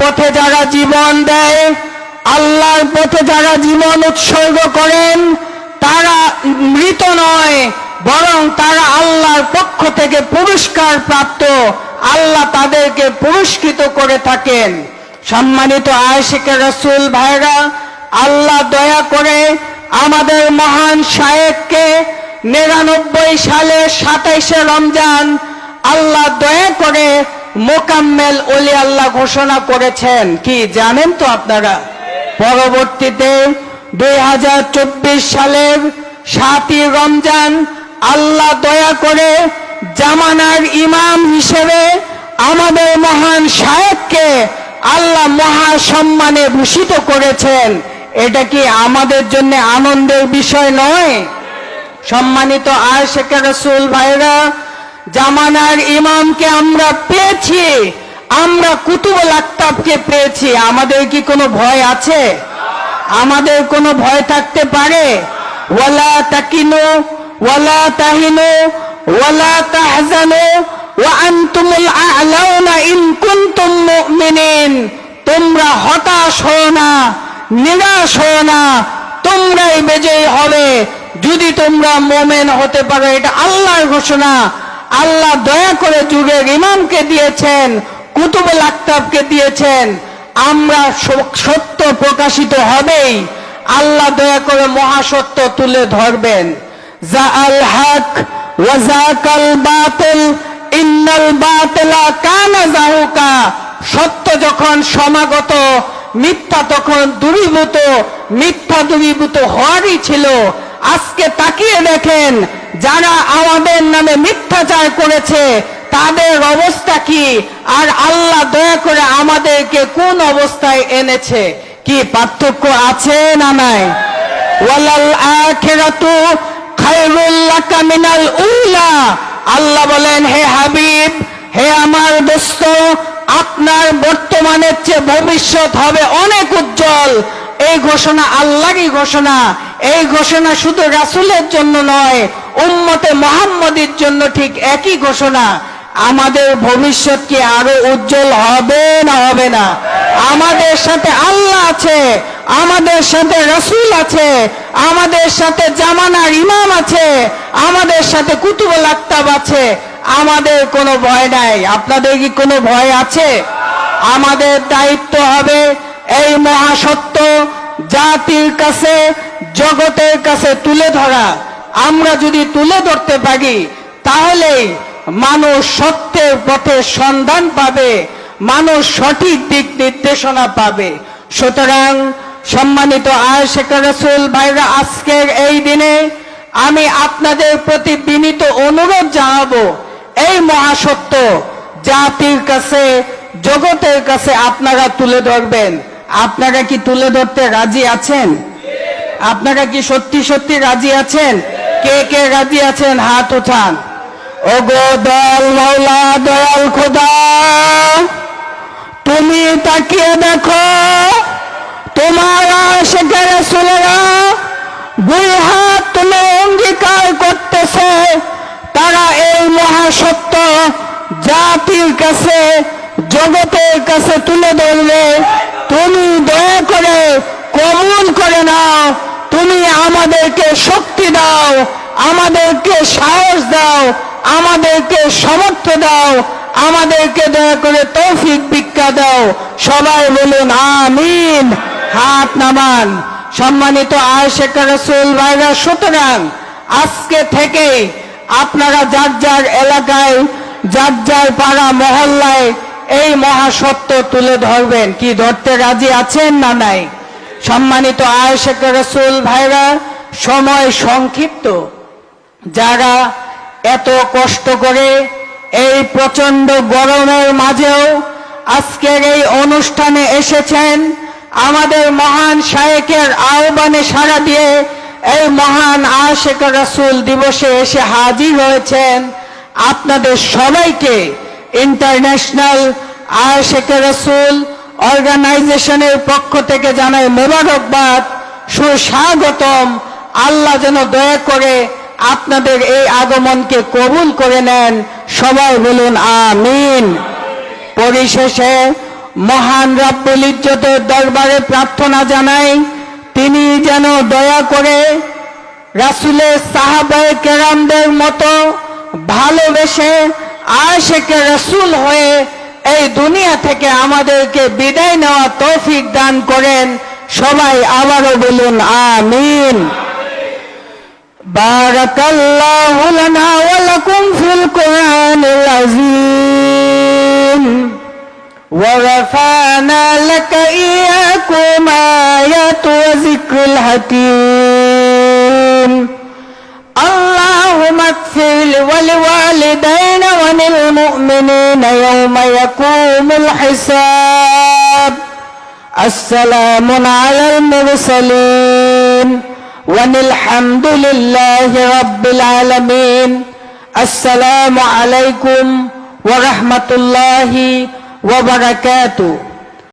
পথে যারা জীবন দেয়, আল্লাহর পথে যারা জীবন উৎসর্গ করেন, তারা মৃত নয়, বরং তারা আল্লাহর পক্ষ থেকে পুরস্কার প্রাপ্ত। আল্লাহ তাদেরকে পুরস্কৃত করে থাকেন। সম্মানিত আশিকে রাসূল ভাইরা, আল্লাহ দয়া করে আমাদের মহান শায়েখকে 99 সালে 27শে রমজান আল্লাহ দয়া করে মোকাম্মেল ওলি আল্লাহ ঘোষণা করেছেন। কি জানেন তো আপনারা? পরবর্তীতে 2024 সালের 7ই রমজান আল্লাহ দয়া করে জামানার ইমাম হিসেবে আমাদের মহান শায়েখকে আল্লাহ মহা সম্মানে ভূষিত করেছেন। এটা কি আমাদের জন্য আনন্দের বিষয় নয়? সম্মানিত আশিকে রাসূল ভাইরা, জামানার ইমামকে আমরা পেয়েছি, আমরা কুতুবুল আকতাবকে পেয়েছি। আমাদের কি কোনো ভয় আছে? আমাদের কোনো ভয় থাকতে পারে? ওয়ালা তাকিনু ওয়ালা তাহিনু ওয়ালা তাহজানু ওয়া আনতুমুল আ'লাউনা ইন কুনতুম মুমিনিন। তোমরা হতাশ হও না, নিরাশ হও না, তোমরাই বিজয়ী হবে যদি তোমরা মুমিন হতে পারো। এটা আল্লাহর ঘোষণা। আল্লাহ দয়া করে যুগের ইমামকে দিয়েছেন, কুতুবুল আকতাবকে দিয়েছেন। আমরা সত্য প্রকাশিত হবেই। আল্লাহ দয়া করে মহাসত্য তুলে ধরবেন। জাআল হক ওয়া যাকাল বাতিল ইন্নাল বাতিলা কানা যাহুকা। সত্য যখন সমাগত, মিথ্যা তখন দূরীভূত। মিথ্যা দূরীভূত হওয়ারই ছিল। আজকে তাকিয়ে দেখেন, যারা আমাদের নামে মিথ্যাচার করেছে তাদের অবস্থা কি, আর আল্লাহ দয়া করে আমাদেরকে কোন অবস্থায় এনেছে। কি পার্থক্য আছে না নাই? ওয়ালাল আখিরাতু খায়রুল লাকা মিনাল উলা। আল্লাহ বলেন, হে হাবিব, হে আমার দোস্ত, আপনার বর্তমানের চেয়ে ভবিষ্যৎ হবে অনেক উজ্জ্বল। এই ঘোষণা আল্লাহরই ঘোষণা। এই ঘোষণা শুধু রাসূলের জন্য নয়, উম্মতে মুহাম্মদীর জন্য ঠিক একই ঘোষণা। আমাদের ভবিষ্যৎ কি আরো উজ্জ্বল হবে না হবে না? আমাদের সাথে আল্লাহ আছে, আমাদের সাথে রাসূল আছে, আমাদের সাথে জামানার ইমাম আছে, আমাদের সাথে কুতুবুল আকতাব আছে। আমাদের কোনো ভয় নাই। আপনাদের কি কোনো ভয় আছে? আমাদের দায়িত্ব হবে এই মহাসত্য জাতির কাছে, জগতের কাছে তুলে ধরা। আমরা যদি তুলে ধরতে পারি, তাহলেই মানুষ সত্যের পথে সন্ধান পাবে, মানুষ সঠিক দিক নির্দেশনা পাবে। সুতরাং সম্মানিত আশিকে রাসূল ভাইরা, আজকের এই দিনে আমি আপনাদের প্রতি বিনীত অনুরোধ জানাবো, এই মহাসত্য জাতির কাছে, জগতের কাছে আপনারা তুলে ধরবেন। আপনারা কি তুলে ধরতে রাজি আছেন? আপনারা কি সত্যি সত্যি রাজি আছেন? কে কে রাজি আছেন হাত উঠান। ওগো দয়াল মাওলা, দয়াল খোদা, তুমি তাকিয়ে দেখো, তোমার আশিকে রাসূলেরা দুই হাত তুলে অঙ্গীকার করতেছে তারা এই মহাসত্য জাতির কাছে, জগতের কাছে তুলে ধরবে। তুমি দয়া করে কবুল করে নাও। তুমি আমাদেরকে শক্তি দাও, আমাদেরকে সাহস দাও, আমাদেরকে সমর্থ দাও, আমাদেরকে দয়া করে তৌফিক ভিক্ষা দাও। সবাই বলুন আমিন। হাত নামান। সম্মানিত আশিকে রাসূল ভাইরা, সুতরাং আজকে থেকে আপনারা যার যার এলাকায়, যার যার পাড়া মহল্লায় এই মহাসত্য তুলে ধরবেন। কি ধরতে রাজি আছেন না নাই? সম্মানিত আশিকে রাসূল ভাইরা, সময় সংক্ষিপ্ত। যারা এত কষ্ট করে এই প্রচন্ড গরমের মাঝেও আজকের এই অনুষ্ঠানে এসেছেন, আমাদের মহান শায়েখের আহ্বানে সাড়া দিয়ে এই মহান আশিকে রাসূল দিবসে এসে হাজির হয়েছেন, আপনাদের সবাইকে ইন্টারন্যাশনাল আশিকে রাসূল অর্গানাইজেশনের পক্ষ থেকে জানাই মোবারকবাদ, সুস্বাগতম। আল্লাহ যেন দয়া করে আপনাদের এই আগমনকে কবুল করে নেন। সবাই বলুন আমিন। পরিশেষে মহান রব্বুল ইজ্জতের দরবারে প্রার্থনা জানাই, তিনি যেন দয়া করে রাসূলের সাহাবায়ে কেরামদের মতো ভালোবেসে আশিকে রাসূল হয়ে এই দুনিয়া থেকে আমাদেরকে বিদায় নেওয়া তৌফিক দান করেন। সবাই আবারও বলুন আমিন। বারাকাল্লাহু লানা ওয়া লাকুম ফিল কুরআনিল আযীম ওয়া রাফা'না লাকা ইয়্যাকুম আয়াতু ওয়া যিকরুল হাকীম। اللهم اغفر للوالدين وللمؤمنين يوم يقوم الحساب. السلام على المرسلين والحمد لله رب العالمين. السلام عليكم ورحمة الله وبركاته.